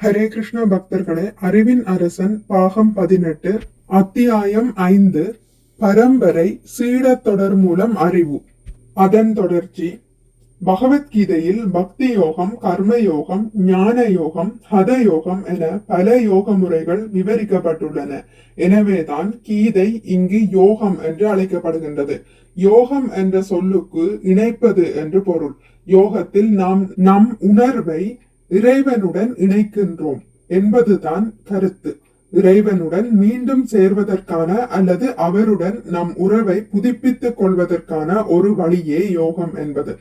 ஹரே கிருஷ்ண பக்தர்களே, அறிவின் அரசன் பாகம் 18 அத்தியாயம் 5 பரம்பரை சீடத் தொடர் மூலம் அறிவு. அதன் தொடர்ச்சி. பகவத்கீதையில் பக்தி யோகம், கர்மயோகம், ஞான யோகம், ஹத யோகம் என பல யோக முறைகள் விவரிக்கப்பட்டுள்ளன. எனவேதான் கீதை இங்கு யோகம் என்று அழைக்கப்படுகின்றது. யோகம் என்ற சொல்லுக்கு இணைப்பது என்று பொருள். யோகத்தில் நாம் நம் உணர்வை இறைவனுடன் இணைக்கின்றோம் என்பதுதான் கருத்து. இறைவனுடன் மீண்டும் சேர்வதற்கான அல்லது அவருடன் நம் உறவை புதுப்பித்துக் கொள்வதற்கான ஒரு வழியே யோகம் என்பது.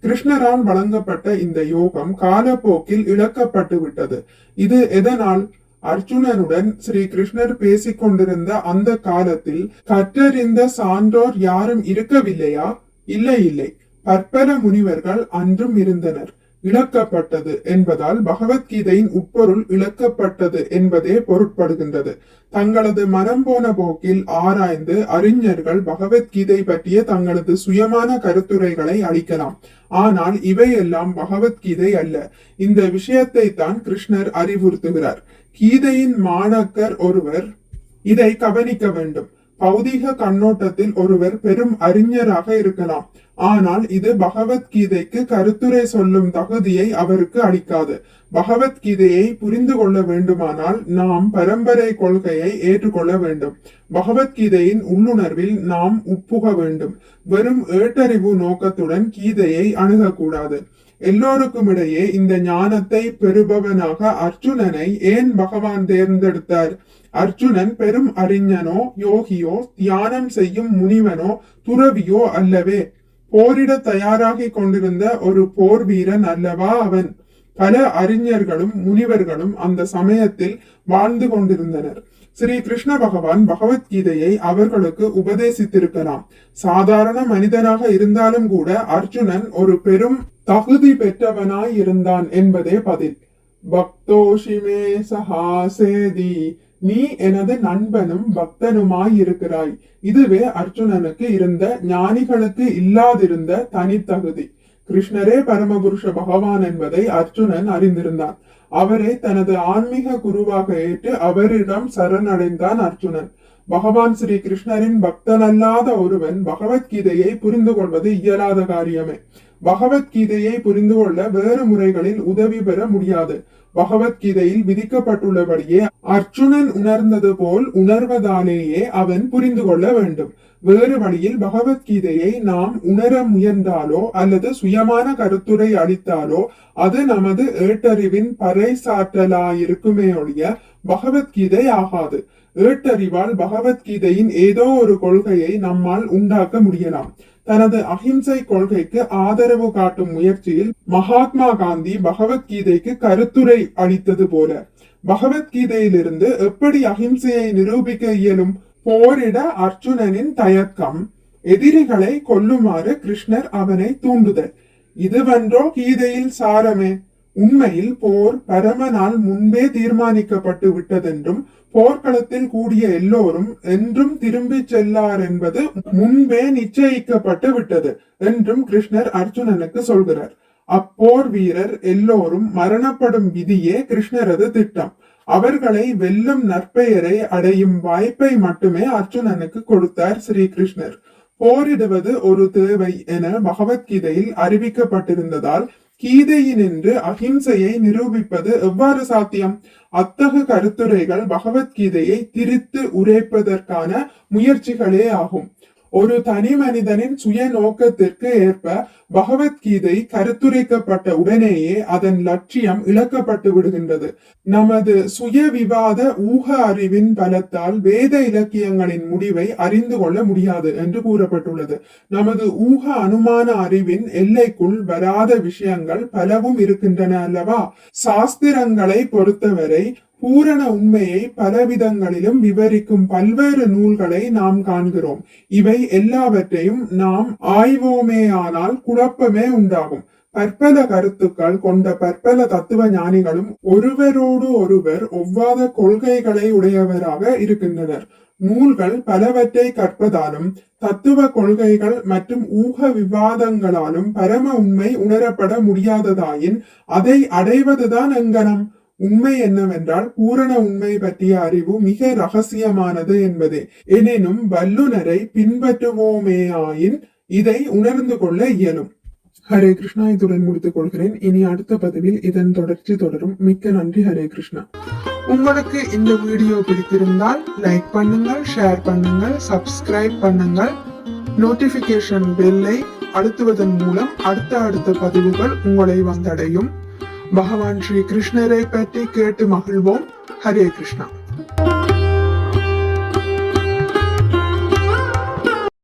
கிருஷ்ணரால் வழங்கப்பட்ட இந்த யோகம் காலப்போக்கில் இழக்கப்பட்டு விட்டது. இது எதனால்? அர்ஜுனனுடன் ஸ்ரீ கிருஷ்ணர் பேசிக் கொண்டிருந்த அந்த காலத்தில் கற்றறிந்த சான்றோர் யாரும் இருக்கவில்லையா? இல்லை. பற்பல முனிவர்கள் அன்றும் இருந்தனர். இழக்கப்பட்டது என்பதால் பகவத்கீதையின் உட்பொருள் இழக்கப்பட்டது என்பதே பொருட்படுகின்றது. தங்களது மனம் போன போக்கில் ஆராய்ந்து அறிஞர்கள் பகவத்கீதை பற்றிய தங்களது சுயமான கருத்துரைகளை அளிக்கலாம். ஆனால் இவையெல்லாம் பகவத்கீதை அல்ல. இந்த விஷயத்தை தான் கிருஷ்ணர் அறிவுறுத்துகிறார். கீதையின் மாணாக்கர் ஒருவர் இதை கவனிக்க வேண்டும். பௌதீக கண்ணோட்டத்தில் ஒருவர் பெரும் அறிஞராக இருக்கலாம். ஆனால் இது பகவத்கீதைக்கு கருத்துரை சொல்லும் தகுதியை அவருக்கு அளிக்காது. பகவத்கீதையை புரிந்து கொள்ள வேண்டுமானால் நாம் பரம்பரை கொள்கையை ஏற்றுக்கொள்ள வேண்டும். பகவத்கீதையின் உள்ளுணர்வில் நாம் உட்புக வேண்டும். வெறும் ஏட்டறிவு நோக்கத்துடன் கீதையை அணுகக்கூடாது. எல்லோருக்கும் இடையே இந்த ஞானத்தை பெறுபவனாக அர்ஜுனனை ஏன் பகவான் தேர்ந்தெடுத்தார்? அர்ஜுனன் பெரும் அறிஞனோ, யோகியோ, தியானம் செய்யும் முனிவனோ, துறவியோ அல்லவே. போரிட தயாராகி கொண்டிருந்த ஒரு போர் வீரன் அல்லவா அவன். பல அறிஞர்களும் முனிவர்களும் அந்த சமயத்தில் வாழ்ந்து கொண்டிருந்தனர். ஸ்ரீ கிருஷ்ண பகவான் பகவத்கீதையை அவர்களுக்கு உபதேசித்திருக்கலாம். சாதாரண மனிதனாக இருந்தாலும் கூட அர்ஜுனன் ஒரு பெரும் தகுதி பெற்றவனாய் இருந்தான் என்பதே பதில். பக்தோஷிமே சஹாசேதி, நீ எனது நண்பனும் பக்தனுமாய் இருக்கிறாய். இதுவே அர்ஜுனனுக்கு இருந்த, ஞானிகளுக்கு இல்லாதிருந்த தனித்தகுதி. கிருஷ்ணரே பரமபுருஷ பகவான் என்பதை அர்ஜுனன் அறிந்திருந்தான். அவரை தனது ஆன்மீக குருவாக ஏற்று அவரிடம் சரணடைந்தான் அர்ஜுனன். பகவான் ஸ்ரீ கிருஷ்ணரின் பக்தனல்லாத ஒருவன் பகவத்கீதையை புரிந்து கொள்வது இயலாத காரியமே. பகவத்கீதையை புரிந்து கொள்ள வேறு முறைகளில் உதவி பெற முடியாது. பகவத்கீதையில் விதிக்கப்பட்டுள்ளபடியே அர்ஜுனன் உணர்ந்தது போல் உணர்வதாலேயே அவன் புரிந்து கொள்ள வேண்டும். வேறு வழியில் பகவத்கீதையை நாம் உணர முயன்றாலோ அல்லது சுயமான கருத்துரை அளித்தாலோ அது நமது ஏட்டறிவின் பறைசாற்றலாயிருக்குமே ஒழிய பகவத்கீதை ஆகாது. ஏட்டறிவால் பகவத்கீதையின் ஏதோ ஒரு கொள்கையை நம்மால் உண்டாக்க முடியலாம். தனது அஹிம்சை கொள்கைக்கு ஆதரவு காட்டும் முயற்சியில் மகாத்மா காந்தி பகவத்கீதைக்கு கருத்துரை அளித்தது போல பகவத்கீதையிலிருந்து எப்படி அஹிம்சையை நிரூபிக்க இயலும்? போரிட அர்ஜுனனின் தயக்கம், எதிரிகளை கொல்லுமாறு கிருஷ்ணர் அவனை தூண்டுதல், இதுவன்றோ கீதையில் சாரமே. உண்மையில் போர் பரமனால் முன்பே தீர்மானிக்கப்பட்டு விட்டதென்றும் போர்க்களத்தில் கூடிய எல்லோரும் என்றும் திரும்பி செல்லார் என்பது முன்பே நிச்சயிக்கப்பட்டு விட்டது என்றும் கிருஷ்ணர் அர்ஜுனனுக்கு சொல்கிறார். அப்போர் வீரர் எல்லோரும் மரணப்படும் விதியே கிருஷ்ணரது திட்டம். அவர்களை வெல்லும் நற்பெயரை அடையும் வாய்ப்பை மட்டுமே அர்ஜுனனுக்கு கொடுத்தார் ஸ்ரீ கிருஷ்ணர். போரிடுவது ஒரு தேவை என பகவத்கீதையில் அறிவிக்கப்பட்டிருந்ததால் கீதையினின்று அஹிம்சையை நிரூபிப்பது எவ்வாறு சாத்தியம்? அத்தகு கருத்துரைகள் பகவத்கீதையை திரித்து உரைப்பதற்கான முயற்சிகளே ஆகும். ஒரு தனி மனிதனின் சுய நோக்கத்திற்கு ஏற்ப பகவத்கீதை கருத்துரைக்கப்பட்ட உடனேயே அதன் லட்சியம் இழக்கப்பட்டு விடுகின்றது. நமது சுய விவாத ஊக அறிவின் பலத்தால் வேத இலக்கியங்களின் முடிவை அறிந்து கொள்ள முடியாது என்று கூறப்பட்டுள்ளது. நமது ஊக அனுமான அறிவின் எல்லைக்குள் வராத விஷயங்கள் பலவும் இருக்கின்றன அல்லவா? சாஸ்திரங்களை பொறுத்தவரை பூரண உண்மையை பலவிதங்களிலும் விவரிக்கும் பல்வேறு நூல்களை நாம் காண்கிறோம். இவை எல்லாவற்றையும் நாம் ஆய்வோமேயானால் குழப்பமே உண்டாகும். பற்பல கருத்துக்கள் கொண்ட பற்பல தத்துவ ஞானிகளும் ஒருவரோடு ஒருவர் ஒவ்வாத கொள்கைகளை உடையவராக இருக்கின்றனர். நூல்கள் பலவற்றை கற்பதாலும் தத்துவ கொள்கைகள் மற்றும் ஊக விவாதங்களாலும் பரம உண்மை உணரப்பட முடியாததாயின் அதை அடைவதுதான் எங்கனம். உண்மை என்னவென்றால் பூரண உண்மை பற்றிய அறிவு மிக ரகசியமானது என்பதே. எனினும் வல்லுனரை பின்பற்றுவோமேயாயின் இதை உணர்ந்து கொள்ள இயலும். ஹரே கிருஷ்ணா. இதுடன் முடித்துக் கொள்கிறேன். இனி அடுத்த பதிவில் இதன் தொடர்ச்சி தொடரும். மிக்க நன்றி. ஹரே கிருஷ்ணா. உங்களுக்கு இந்த வீடியோ பிடித்திருந்தால் லைக் பண்ணுங்கள், ஷேர் பண்ணுங்கள், சப்ஸ்கிரைப் பண்ணுங்கள். நோட்டிபிகேஷன் பெல்லை அழுத்துவதன் மூலம் அடுத்த பதிவுகள் உங்களை வந்தடையும். பகவான் ஸ்ரீ கிருஷ்ணரை பற்றி கேட்டு மகிழ்வோம். ஹரே கிருஷ்ணா.